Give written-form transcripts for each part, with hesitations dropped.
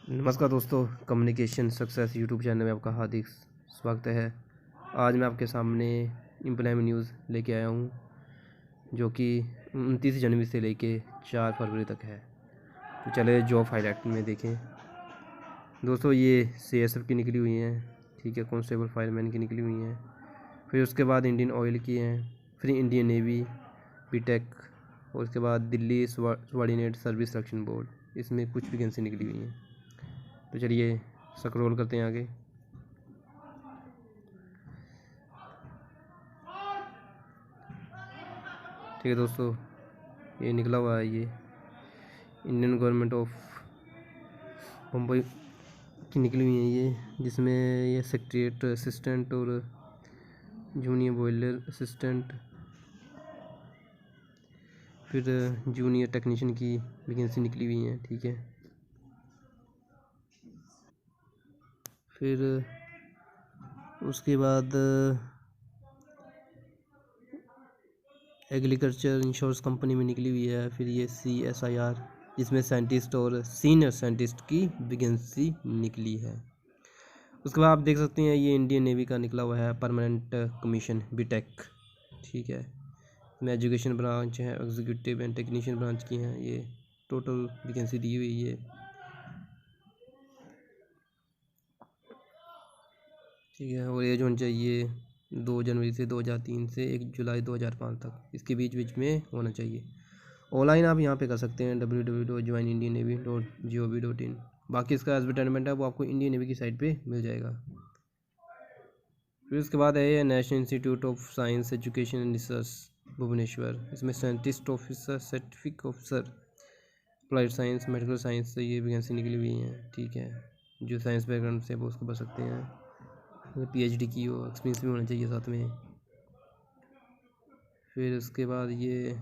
नमस्कार दोस्तों, communication success YouTube channel में आपका हार्दिक स्वागत है। आज मैं आपके सामने एम्प्लॉयमेंट न्यूज़ लेके आया हूँ, जो कि 29 जनवरी से लेके 4 फरवरी तक है। तो चले जॉब हाईलाइट में देखें। दोस्तों, ये CSF की निकली हुई हैं, ठीक है, कांस्टेबल फायरमैन की निकली हुई हैं। फिर उसके बाद इंडियन ऑयल की हैं, फिर इंडियन नेवी, बीटेक, और उसके बाद Delhi subordinate service selection board, इसमें कुछ वैकेंसी निकली हुई हैं। तो चलिए स्क्रॉल करते हैं आगे। ठीक है दोस्तों, ये निकला हुआ है, ये इंडियन गवर्नमेंट ऑफ मुंबई की निकली हुई है ये, जिसमें ये सेक्रेटरीट असिस्टेंट और जूनियर बॉयलर असिस्टेंट, फिर जूनियर टेक्नीशियन की वैकेंसी निकली हुई है, ठीक है। फिर उसके बाद एग्रीकल्चर इंश्योरेंस कंपनी में निकली हुई है। फिर ये CSIR, जिसमें साइंटिस्ट और सीनियर साइंटिस्ट की वैकेंसी निकली है। उसके बाद आप देख सकते हैं ये इंडियन नेवी का निकला हुआ है, परमानेंट कमीशन बीटेक, ठीक है। इसमें एजुकेशन ब्रांच है, एग्जीक्यूटिव एंड टेक्नीशियन ब्रांच की हैं। ये टोटल वैकेंसी दी हुई है, ठीक है। और एज होनी चाहिए 2 जनवरी से 2003 से 1 जुलाई 2005 तक, इसके बीच में होना चाहिए। ऑनलाइन आप यहाँ पे कर सकते हैं www.joinindiannavy.gov.in। बाकी इसका एडवर्टाइजमेंट है वो आपको इंडियन नेवी की साइट पे मिल जाएगा। फिर उसके बाद है ये national institute of science education and research Bhubaneswar, इसमें साइंटिस्ट ऑफिसर, सर्टिफिक officer, applied science, medical science से ये वैकेंसी निकली हुई हैं, ठीक है। जो साइंस बैकग्राउंड से वो उसको भर सकते हैं। PhD की हो, एक्सपीरियंस भी होना चाहिए साथ में। फिर उसके बाद ये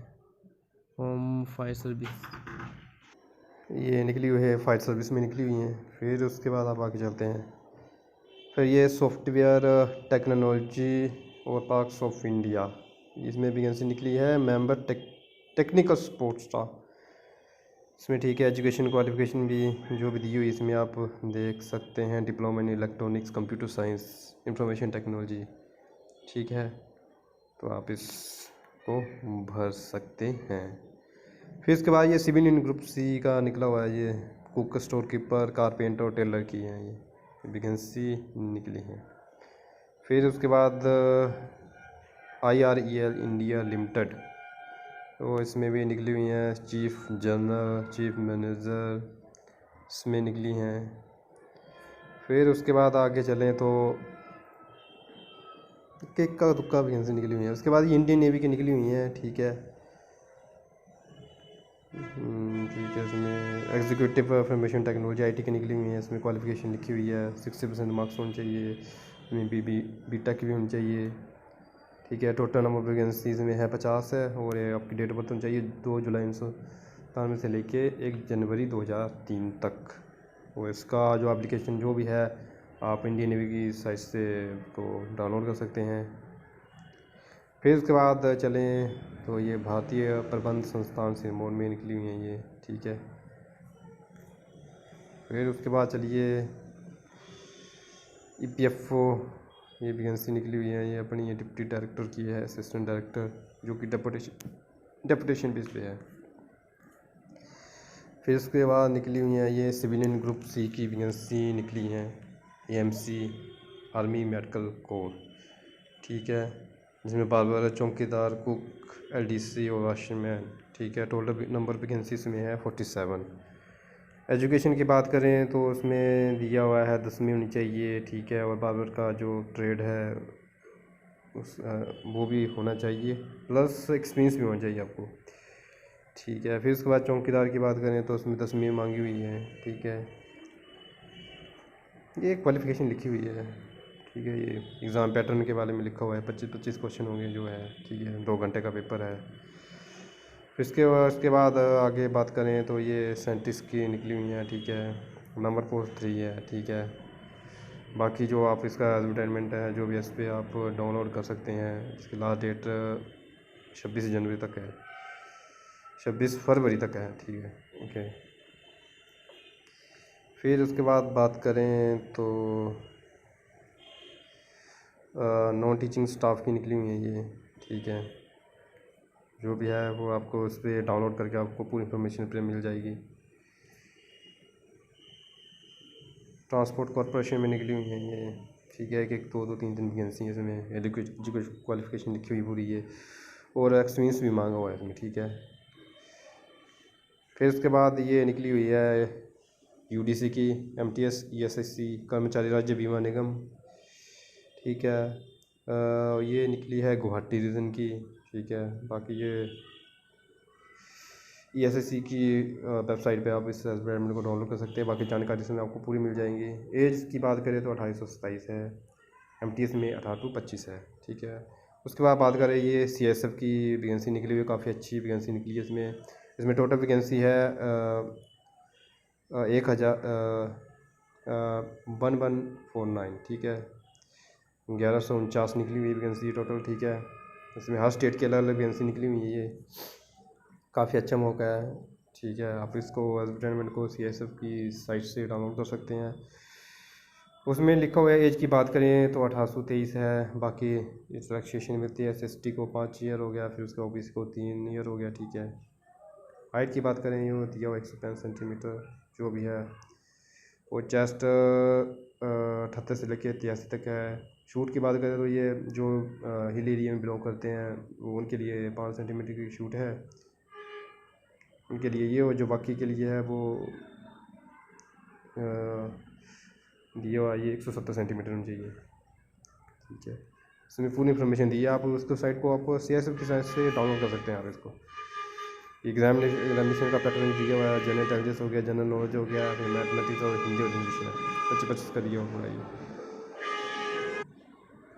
होम फायर सर्विस, ये निकली हुई है, फायर सर्विस में निकली हुई हैं। फिर उसके बाद आप आगे चलते हैं। फिर ये सॉफ्टवेयर टेक्नोलॉजी और पार्क्स ऑफ इंडिया, इसमें वैकेंसी निकली है मेंबर टेक्निकल सपोर्ट स्टाफ, इसमें ठीक है। एजुकेशन क्वालिफिकेशन भी जो भी दी हुई इसमें आप देख सकते हैं, diploma in electronics, computer science, information technology, ठीक है। तो आप इसको भर सकते हैं। फिर इसके बाद ये सिविलियन ग्रुप C का निकला हुआ है, ये कुक, स्टोर कीपर, कारपेंटर और टेलर की हैं ये वैकेंसी निकली है। फिर उसके बाद IREL इंडिया लिमिटेड, तो इसमें भी निकली हुई हैं, चीफ जनरल, चीफ मैनेजर, इसमें निकली हैं। फिर उसके बाद आगे चलें तो इक्का दुक्का वैकेंसी निकली हुई है। उसके बाद ये इंडियन नेवी की निकली हुई हैं, ठीक है। ठीक है, इसमें एग्जीक्यूटिव इंफॉर्मेशन टेक्नोलॉजी IT की निकली हुई है। इसमें क्वालिफिकेशन लिखी हुई है, 60% मार्क्स होने चाहिए, इसमें बीटेक भी होनी चाहिए, ठीक है। टोटल नंबर वैकेंसीज में है 50 है। और ये आपकी डेट ऑफ बर्थ होनी चाहिए 2 जुलाई 1997 से लेके 1 जनवरी 2003 तक। और इसका जो एप्लीकेशन जो भी है आप इंडियन नेवी की साइट से को डाउनलोड कर सकते हैं। फिर उसके बाद चलें तो ये भारतीय प्रबंध संस्थान सिरमौर में निकली हुई हैं ये, ठीक है। फिर उसके बाद चलिए EPFO, ये वैकेंसी निकली हुई है, ये अपनी ये डिप्टी डायरेक्टर की है, असिस्टेंट डायरेक्टर, जो कि डेपुटेशन बेस पे है। फिर उसके बाद निकली हुई है ये सिविलियन ग्रुप C की वैकेंसी निकली हैं, AMC आर्मी मेडिकल कोर, ठीक है, जिसमें बारबर, चौकीदार, कुक, LDC और वॉशमैन, ठीक है। टोटल नंबर वैकेंसीज में है 47। एजुकेशन की बात करें तो उसमें दिया हुआ है 10वीं होनी चाहिए, ठीक है। और बारबर का जो ट्रेड है उस वो भी होना चाहिए, प्लस एक्सपीरियंस भी होना चाहिए आपको, ठीक है। फिर उसके बाद चौकीदार की बात करें तो उसमें 10वीं मांगी हुई है, ठीक है। ये क्वालिफ़िकेशन लिखी हुई है, ठीक है। ये एग्ज़ाम पैटर्न के बारे में लिखा हुआ है, 25-25 क्वेश्चन होंगे जो है, ठीक है। 2 घंटे का पेपर है। फिर उसके बाद आगे बात करें तो ये साइंटिस्ट की निकली हुई हैं, ठीक है। नंबर पोस्ट 3 है, ठीक है। बाकी जो आप इसका एडवर्टाइजमेंट है जो भी इस पर आप डाउनलोड कर सकते हैं। इसकी लास्ट डेट 26 जनवरी तक है, 26 फरवरी तक है, ठीक है, ओके। फिर उसके बाद बात करें तो नॉन टीचिंग स्टाफ की निकली हुई है ये, ठीक है। जो भी है वो आपको उस पर डाउनलोड करके आपको पूरी इन्फॉर्मेशन पे मिल जाएगी। ट्रांसपोर्ट कॉरपोरेशन में निकली हुई है ये, ठीक है। एक दो तीन वैकेंसी है इसमें, एजुकेशन क्वालिफिकेशन लिखी हुई पूरी है और एक्सपीरियंस भी मांगा हुआ है इसमें, ठीक है। फिर उसके बाद ये निकली हुई है यूडीसी की एमटीएस ईएसआईसी कर्मचारी राज्य बीमा निगम, ठीक है। ये निकली है गुवाहाटी रीजन की, ठीक है। बाकी ये ईएसआईसी की वेबसाइट पे आप इस एडवर्टाइजमेंट को डाउनलोड कर सकते हैं। बाकी जानकारी इसमें आपको पूरी मिल जाएंगी। एज की बात करें तो 28 से 27 है, एमटीएस में 18 to 25 है, ठीक है। उसके बाद बात करें ये सीएसएफ की वैकेंसी निकली हुई है, काफ़ी अच्छी वैकेंसी निकली है इसमें। इसमें टोटल वैकेंसी है 1149, ठीक है। 1149 निकली हुई वैकेंसी टोटल, ठीक है। इसमें हर स्टेट की अलग अलग वैकेंसी निकली हुई है। ये काफ़ी अच्छा मौका है, ठीक है। आप इसको एडवर्टाइजमेंट को सीएसएफ की साइट से डाउनलोड कर सकते हैं। उसमें लिखा हुआ है एज की बात करें तो 1823 है। बाकी रिलैक्सेशन मिलती है, एसएसटी को 5 ईयर हो गया, फिर उसके ओबीसी को 3 ईयर हो गया, ठीक है। हाइट की बात करें यूँ दिया हुआ 165 सेंटीमीटर जो भी है। वो चेस्ट 78 से लेकर 83 तक है। शूट की बात करें तो ये जो हिल एरिया में बिलोंग करते हैं वो उनके लिए 5 सेंटीमीटर की शूट है उनके लिए ये, और जो बाकी के लिए है वो दिया हुआ ये 170 सेंटीमीटर होनी चाहिए, ठीक है। इसमें पूरी इन्फॉर्मेशन दी है। आप उसको साइट को आप सीएसएफ की साइट से डाउनलोड कर सकते हैं। आप इसको एग्जामिनेशन का पैटर्न दिया हुआ है, जनरल इंटेलिजेंस हो गया, जनरल नॉलेज हो गया, फिर मैथमेटिक्स और हिंदी और इंग्लिश है। 25-25 का दिया हुआ है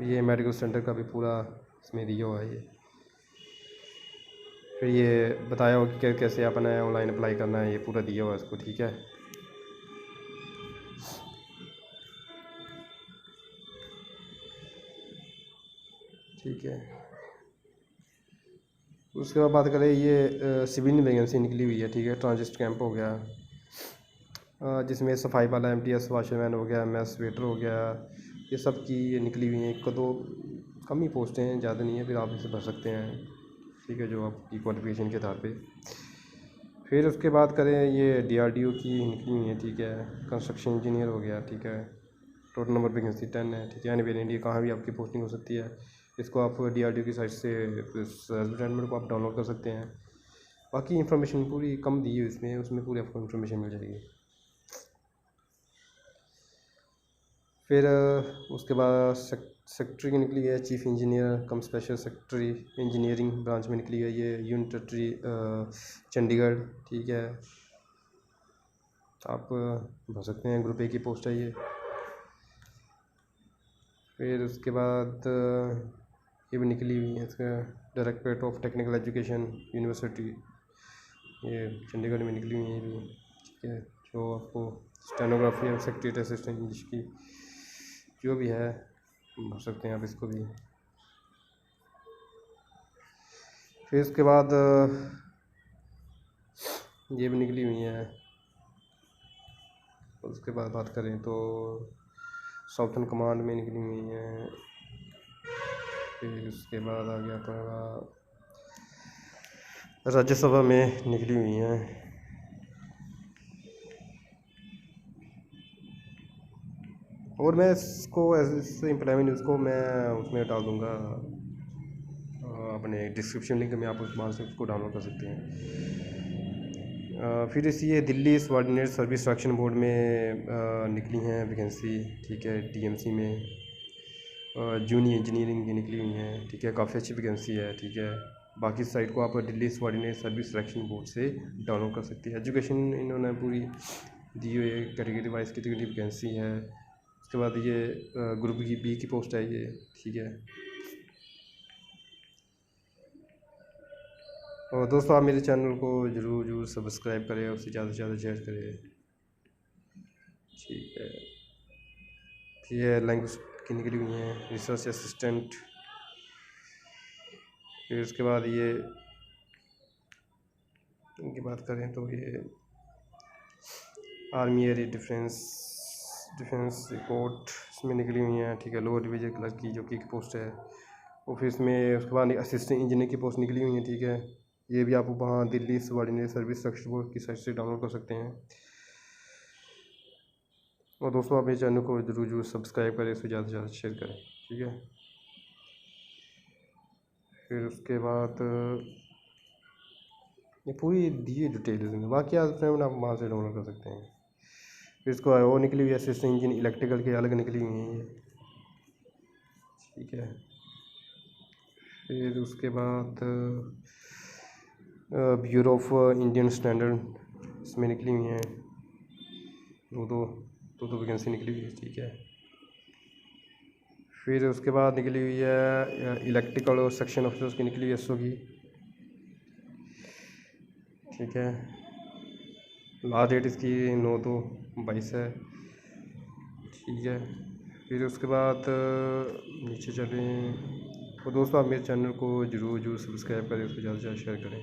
ये मेडिकल सेंटर का भी पूरा इसमें दिया हुआ है ये। फिर ये बताया हो कि कैसे अपना ऑनलाइन अप्लाई करना है, ये पूरा दिया हुआ है इसको, ठीक है। ठीक है। उसके बाद बात करें ये सिविल वैकेंसी निकली हुई है, ठीक है। ट्रांजिट कैंप हो गया, जिसमें सफाई वाला एमटीएस वॉचरमैन हो गया, मैस वेटर हो गया, ये सब की ये निकली हुई हैं। एक दो कम ही पोस्टें हैं, ज़्यादा नहीं है, फिर आप इसे भर सकते हैं, ठीक है, जो आपकी क्वालिफिकेशन के आधार पे। फिर उसके बाद करें ये डीआरडीओ की निकली हुई है, ठीक है। कंस्ट्रक्शन इंजीनियर हो गया, ठीक है। टोटल नंबर वैकेंसी 10 है, ठीक है। एनी इंडिया कहाँ भी आपकी पोस्टिंग हो सकती है। इसको आप डीआरडीओ की साइट से इस एडवर्टाइजमेंट को आप डाउनलोड कर सकते हैं। बाकी इन्फॉर्मेशन पूरी कम दी है इसमें, उसमें पूरी आपको इन्फॉर्मेशन मिल जाएगी। फिर उसके बाद सेक्रेटरी की निकली है चीफ इंजीनियर कम स्पेशल सेक्रेटरी इंजीनियरिंग ब्रांच में निकली है ये, यूनिट टेरिटरी चंडीगढ़, ठीक है। आप भर सकते हैं, ग्रुप ए की पोस्ट है ये। फिर उसके बाद ये भी निकली हुई है इसका directorate of technical education university, ये चंडीगढ़ में निकली हुई है ये भी, ठीक है। जो आपको स्टेनोग्राफी और सेक्रेटरी असिस्टेंट इंग्लिश की जो भी है भर सकते हैं आप इसको भी। फिर उसके बाद ये भी निकली हुई है। उसके बाद बात करें तो साउथर्न कमांड में निकली हुई है। फिर उसके बाद आ गया आपका राज्यसभा में निकली हुई हैं। और मैं इसको इस एम्प्लॉयमेंट न्यूज़ को मैं उसमें डाल दूँगा अपने डिस्क्रिप्शन लिंक में, आप उस वहाँ से उसको डाउनलोड कर सकते हैं। फिर इसी ये Delhi subordinate service selection board में निकली हैं वैकेंसी, ठीक है। डीएमसी में जूनियर इंजीनियरिंग की निकली हुई हैं, ठीक है। काफ़ी अच्छी वैकेंसी है, ठीक है। बाकी साइट को आप Delhi subordinate service selection board से डाउनलोड कर सकते हैं। एजुकेशन इन्होंने पूरी दी हुई है, कैटेगरी वाइज कितनी वैकेंसी है। उसके बाद ये ग्रुप की बी की पोस्ट है ये, ठीक है। और दोस्तों आप मेरे चैनल को ज़रूर सब्सक्राइब करें, उससे ज़्यादा से ज़्यादा शेयर करें, ठीक है। फिर ये लैंग्वेज की निकली हुई हैं रिसर्च असिस्टेंट। फिर उसके बाद ये इनकी बात करें तो ये आर्मी एयर डिफेंस रिपोर्ट इसमें निकली हुई हैं, ठीक है। लोअर डिवीजन क्लर्क की जो की पोस्ट है वो, फिर इसमें उसके बाद असिस्टेंट इंजीनियर की पोस्ट निकली हुई है, ठीक है। ये भी आप वहाँ Delhi subordinate service structure board की साइट से डाउनलोड कर सकते हैं। और दोस्तों आप मेरे चैनल को जरूर सब्सक्राइब करें, इसको ज़्यादा से ज़्यादा शेयर करें, ठीक है। फिर उसके बाद ये पूरी दी डिटेल इसमें, बाकी आप फ्रेंड आप वहाँ से डाउनलोड कर सकते हैं। फिर इसको वो निकली हुई है असिस्टेंट इंजन इलेक्ट्रिकल के अलग निकली हुई हैं ये, ठीक है। फिर उसके बाद ब्यूरो ऑफ इंडियन स्टैंडर्ड इसमें निकली हुई हैं दो वैकेंसी निकली हुई है, ठीक है। फिर उसके बाद निकली हुई है इलेक्ट्रिकल और सेक्शन ऑफिसर्स की निकली हुई है एसओ की, ठीक है। लास्ट डेट इसकी 9/2/22 है, ठीक है। फिर उसके बाद नीचे चलें तो दोस्तों आप मेरे चैनल को जरूर सब्सक्राइब करें, उसको ज़्यादा से ज़्यादा शेयर करें।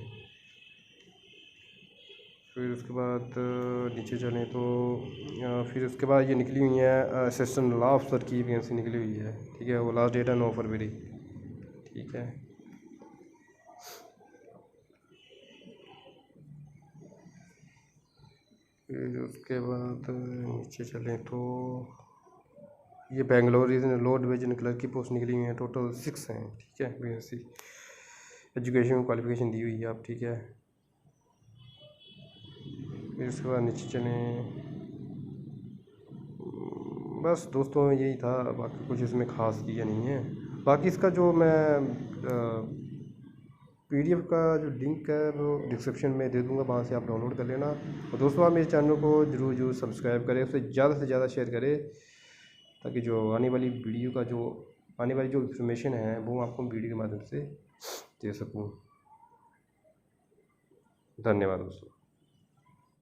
फिर उसके बाद नीचे चलें तो फिर उसके बाद ये निकली हुई है असिस्टेंट लॉ अफसर की वैकेंसी निकली हुई है, ठीक है। वो लास्ट डेट है 9 फरवरी, ठीक है। फिर उसके बाद नीचे चलें तो ये Bangalore region lower division clerk की पोस्ट निकली हुई है, टोटल 6 हैं, ठीक है। वैकेंसी एजुकेशन क्वालिफिकेशन दी हुई है आप, ठीक है। फिर उसके बाद नीचे चलें, बस दोस्तों यही था, बाकी कुछ इसमें ख़ास किया नहीं है। बाकी इसका जो मैं पीडीएफ का जो लिंक है वो डिस्क्रिप्शन में दे दूंगा, वहाँ से आप डाउनलोड कर लेना। और दोस्तों आप मेरे चैनल को जरूर सब्सक्राइब करें, उसे ज़्यादा से ज़्यादा शेयर करें, ताकि जो आने वाली वीडियो का जो आने वाली जो इन्फॉर्मेशन है वो आपको वीडियो के माध्यम से दे सकूँ। धन्यवाद दोस्तों।